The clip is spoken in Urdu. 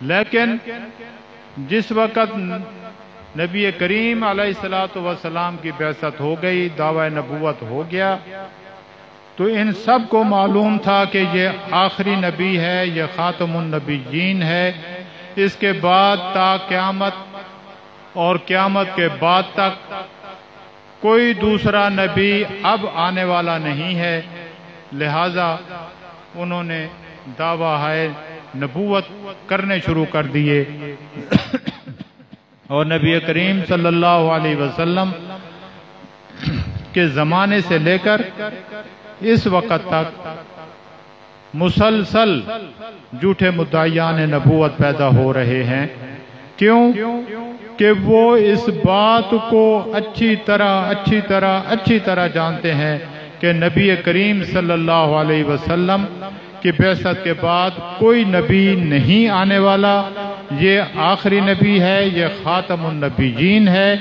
لیکن جس وقت نبی کریم علیہ الصلوۃ والسلام کی بعثت ہو گئی، دعوی نبوت ہو گیا، تو ان سب کو معلوم تھا کہ یہ آخری نبی ہے، یہ خاتم النبیین ہے۔ اس کے بعد تا قیامت اور قیامت کے بعد تک کوئی دوسرا نبی اب آنے والا نہیں ہے، لہذا انہوں نے دعویٰ نبوت کرنے شروع کر دیے اور نبی کریم صلی اللہ علیہ وسلم کے زمانے سے لے کر اس وقت تک مسلسل جھوٹے مدعیان نبوت پیدا ہو رہے ہیں۔ کیوں؟ کہ وہ اس بات کو اچھی طرح جانتے ہیں کہ نبی کریم صلی اللہ علیہ وسلم کی بعثت کے بعد کوئی نبی نہیں آنے والا، یہ آخری نبی ہے، یہ خاتم النبیین ہے۔